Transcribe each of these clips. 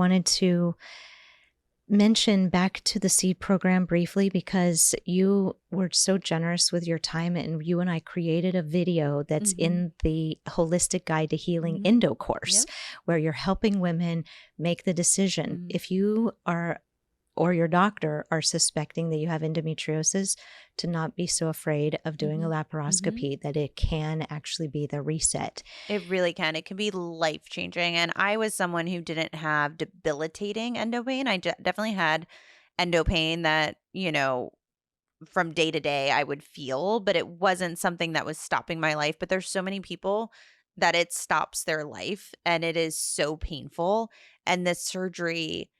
wanted to mention back to the seed program briefly because you were so generous with your time, and you and I created a video that's in the Holistic Guide to Healing Endo course, where you're helping women make the decision. If you are or your doctor are suspecting that you have endometriosis, to not be so afraid of doing a laparoscopy, that it can actually be the reset. It really can. It can be life-changing. And I was someone who didn't have debilitating endo pain. I definitely had endo pain that, from day to day I would feel, but it wasn't something that was stopping my life. But there's so many people that it stops their life, and it is so painful. And this surgery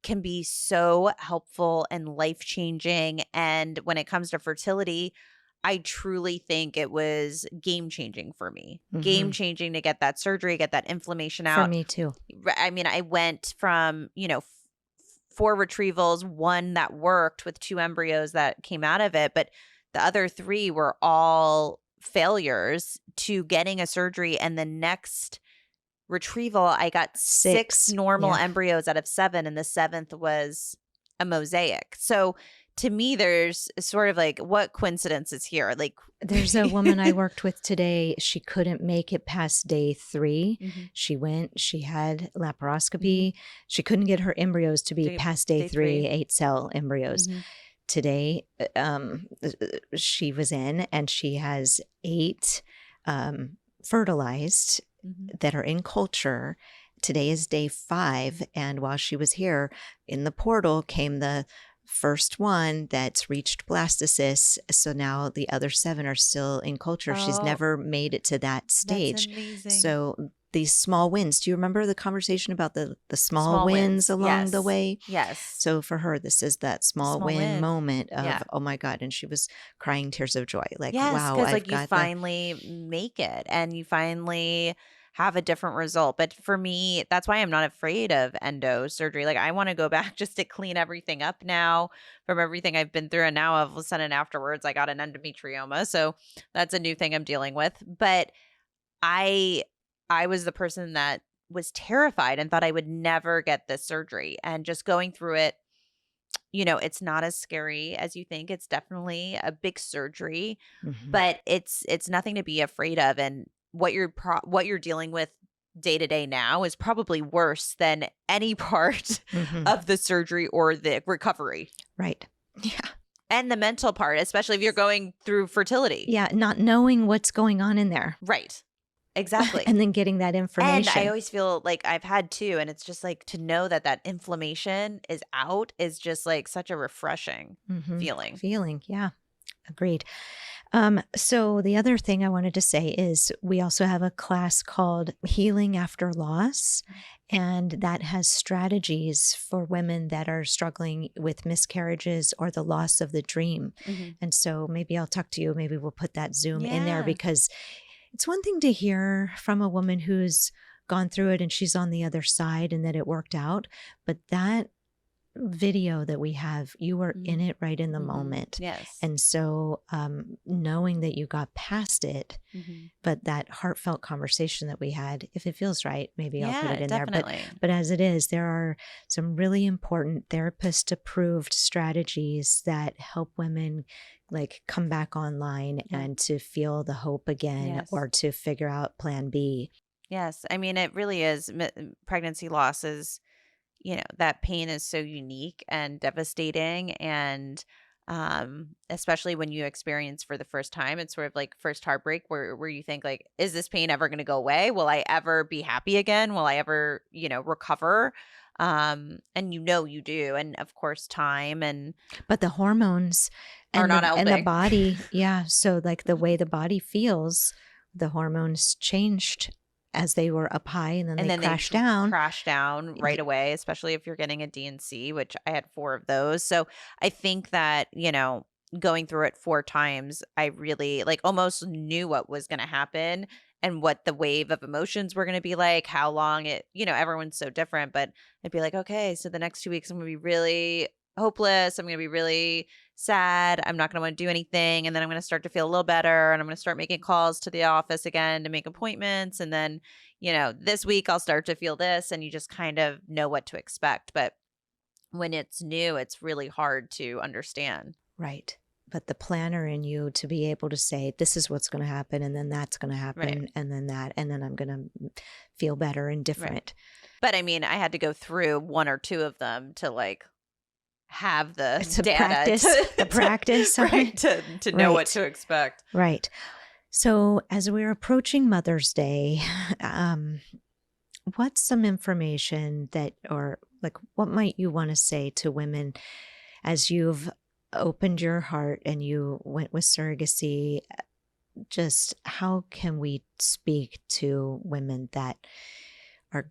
can be so helpful and life-changing. And when it comes to fertility, I truly think it was game-changing for me. Game-changing to get that surgery, get that inflammation out. For me too. I mean, I went from, 4 retrievals, 1 that worked with 2 embryos that came out of it, but the other 3 were all failures, to getting a surgery. And the next retrieval, I got 6 normal embryos out of 7, and the 7th was a mosaic. So to me, there's sort of like, what coincidence is here? Like, there's a woman I worked with today. She couldn't make it past day 3. She went, she had laparoscopy. She couldn't get her embryos to be past day 3, 8-cell embryos. Today, she was in, and she has 8 fertilized that are in culture. Today is day 5. And while she was here, in the portal came the first one that's reached blastocyst. So now the other 7 are still in culture. She's never made it to that stage. That's amazing. So these small wins, do you remember the conversation about the small wins along the way? Yes. So for her, this is that small win moment of, oh my God. And she was crying tears of joy. Like, wow. Because like you finally make it, and you finally have a different result. But for me, that's why I'm not afraid of endo surgery. Like, I want to go back just to clean everything up now from everything I've been through. And now all of a sudden afterwards, I got an endometrioma. So that's a new thing I'm dealing with. But I was the person that was terrified and thought I would never get this surgery. And just going through it, it's not as scary as you think. It's definitely a big surgery, but it's nothing to be afraid of. And what you're dealing with day to day now is probably worse than any part of the surgery or the recovery. Right. Yeah. And the mental part, especially if you're going through fertility. Yeah. Not knowing what's going on in there. Right. Exactly. And then getting that information. And I always feel like I've had 2, and it's just like, to know that inflammation is out is just like such a refreshing feeling. Yeah. Agreed. So the other thing I wanted to say is we also have a class called Healing After Loss, and that has strategies for women that are struggling with miscarriages or the loss of the dream. And so maybe I'll talk to you. Maybe we'll put that Zoom in there, because it's one thing to hear from a woman who's gone through it and she's on the other side and that it worked out. But that video that we have, you were in it right in the moment. Yes. And so knowing that you got past it, but that heartfelt conversation that we had, if it feels right, maybe I'll put it in there. But as it is, there are some really important therapist approved strategies that help women like come back online and to feel the hope again, or to figure out plan B. Yes. I mean, it really is. Pregnancy loss is, that pain is so unique and devastating. And especially when you experience for the first time, it's sort of like first heartbreak where you think like, is this pain ever going to go away? Will I ever be happy again? Will I ever, recover? And you do. And of course, time but the hormones are not helping. And the body. Yeah. So like the way the body feels, the hormones changed as they were up high, and then they crash down right away, especially if you're getting a DNC, which I had 4 of those. So I think that, going through it 4 times, I really like almost knew what was going to happen and what the wave of emotions were going to be like, how long it, everyone's so different, but I'd be like, okay, so the next 2 weeks I'm going to be really hopeless. I'm going to be really sad. I'm not going to want to do anything. And then I'm going to start to feel a little better. And I'm going to start making calls to the office again to make appointments. And then, this week I'll start to feel this, and you just kind of know what to expect. But when it's new, it's really hard to understand. Right. But the planner in you to be able to say, this is what's going to happen, and then that's going to Right. happen, and then that, and then I'm going to feel better and Right. different. But I mean, I had to go through one or two of them to like have the To data practice, the practice on right, it. to know what Right. to expect. Right. So as we're approaching Mother's Day, what's some information that, or like, what might you want to say to women as you've opened your heart and you went with surrogacy? Just how can we speak to women that are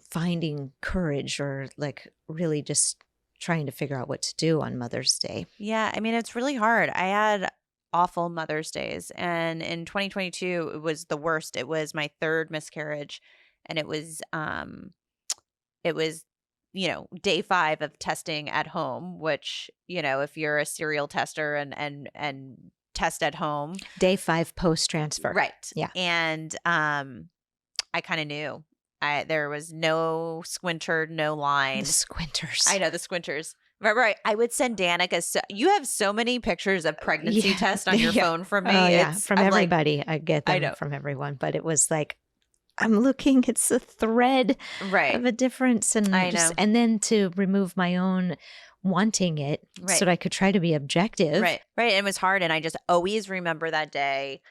finding courage or like really just trying to figure out what to do on Mother's Day? Yeah, I mean, it's really hard. I had awful Mother's Days, and in 2022 it was the worst. It was my third miscarriage, and it was day 5 of testing at home, which, if you're a serial tester and test at home. Day 5 post transfer. Right. Yeah. And I kind of knew. There was no squinter, no line. The squinters. I know, the squinters. Right. I would send Danica. You have so many pictures of pregnancy tests on your phone from me. Oh, yeah. From I'm everybody. I get them know. from everyone. But it was like, I'm looking, it's a thread Right. of a difference. And I know. And then to remove my own wanting it so that I could try to be objective. Right. And it was hard. And I just always remember that day,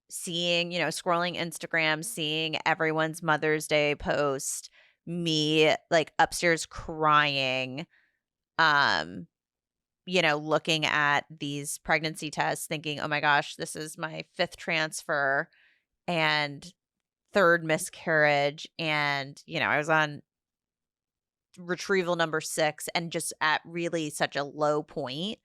seeing, scrolling Instagram, seeing everyone's Mother's Day post, me like upstairs crying, looking at these pregnancy tests, thinking, oh my gosh, this is my 5th transfer and 3rd miscarriage. And, I was on retrieval number 6 and just at really such a low point.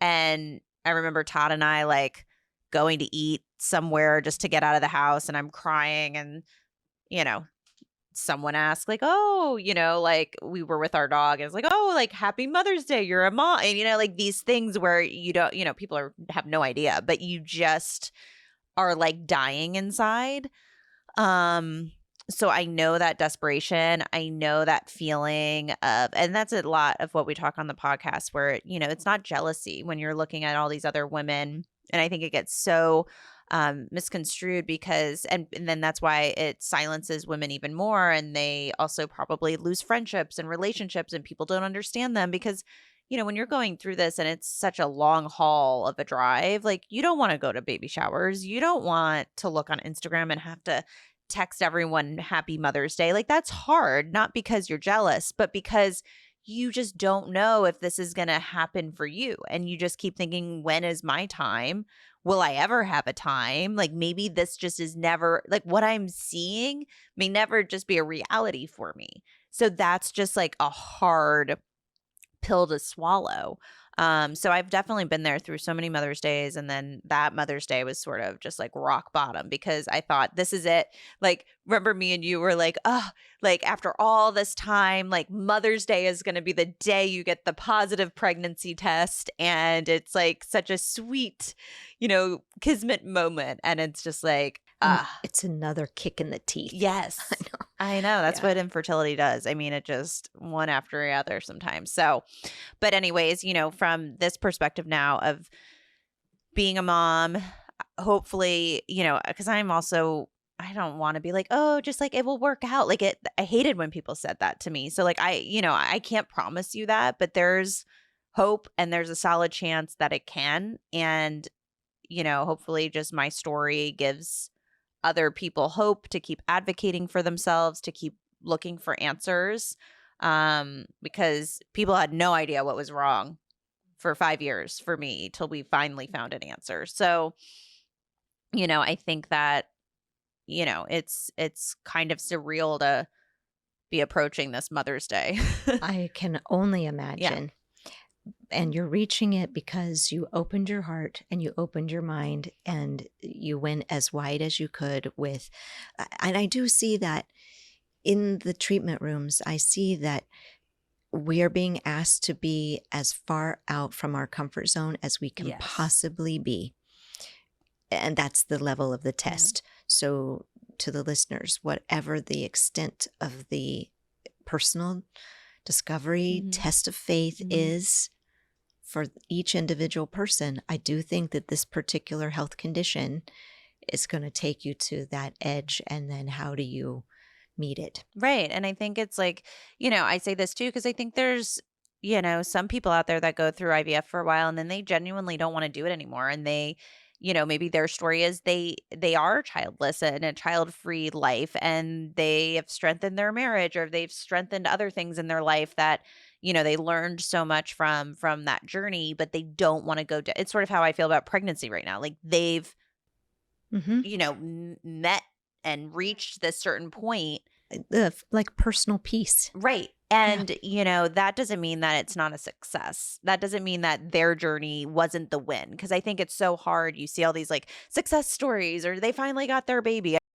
And I remember Todd and I like going to eat somewhere just to get out of the house, and I'm crying, and, someone asked like, oh, like we were with our dog, and it's like, oh, like happy Mother's Day, you're a mom. And, like these things where you don't, people have no idea, but you just are like dying inside. So I know that desperation. I know that feeling of, and that's a lot of what we talk on the podcast where, it's not jealousy when you're looking at all these other women. And I think it gets so misconstrued because, and then that's why it silences women even more. And they also probably lose friendships and relationships, and people don't understand them because, when you're going through this and it's such a long haul of a drive, like you don't want to go to baby showers. You don't want to look on Instagram and have to text everyone happy Mother's Day. Like that's hard, not because you're jealous, but because you just don't know if this is going to happen for you. And you just keep thinking, when is my time? Will I ever have a time? Like maybe this just is never, like what I'm seeing may never just be a reality for me. So that's just like a hard pill to swallow. So I've definitely been there through so many Mother's Days. And then that Mother's Day was sort of just like rock bottom because I thought, this is it. Like, remember me and you were like, oh, like after all this time, like Mother's Day is going to be the day you get the positive pregnancy test. And it's like such a sweet, kismet moment. And it's just like, it's another kick in the teeth. Yes. I know. That's what infertility does. I mean, it just one after the other sometimes. So, but anyways, from this perspective now of being a mom, hopefully, because I don't want to be like, oh, just like it will work out. Like I hated when people said that to me. So like, I can't promise you that, but there's hope and there's a solid chance that it can. And, hopefully just my story gives other people hope to keep advocating for themselves, to keep looking for answers, because people had no idea what was wrong for 5 years for me till we finally found an answer. So, I think that, it's kind of surreal to be approaching this Mother's Day. I can only imagine. Yeah. And you're reaching it because you opened your heart and you opened your mind and you went as wide as you could with, and I do see that in the treatment rooms. I see that we are being asked to be as far out from our comfort zone as we can possibly be. And that's the level of the test. Yeah. So to the listeners, whatever the extent of the personal discovery, Mhm. test of faith Mhm. is for each individual person, I do think that this particular health condition is going to take you to that edge. And then how do you meet it? Right. And I think it's like, I say this too because I think there's, some people out there that go through IVF for a while and then they genuinely don't want to do it anymore. And they, maybe their story is they are childless and a child-free life and they have strengthened their marriage or they've strengthened other things in their life that, they learned so much from that journey, but they don't want to go to it's sort of how I feel about pregnancy right now. Like they've, Hmm. met and reached this certain point. Like personal peace. Right. Yeah. And, that doesn't mean that it's not a success. That doesn't mean that their journey wasn't the win. Cause I think it's so hard. You see all these like success stories or they finally got their baby.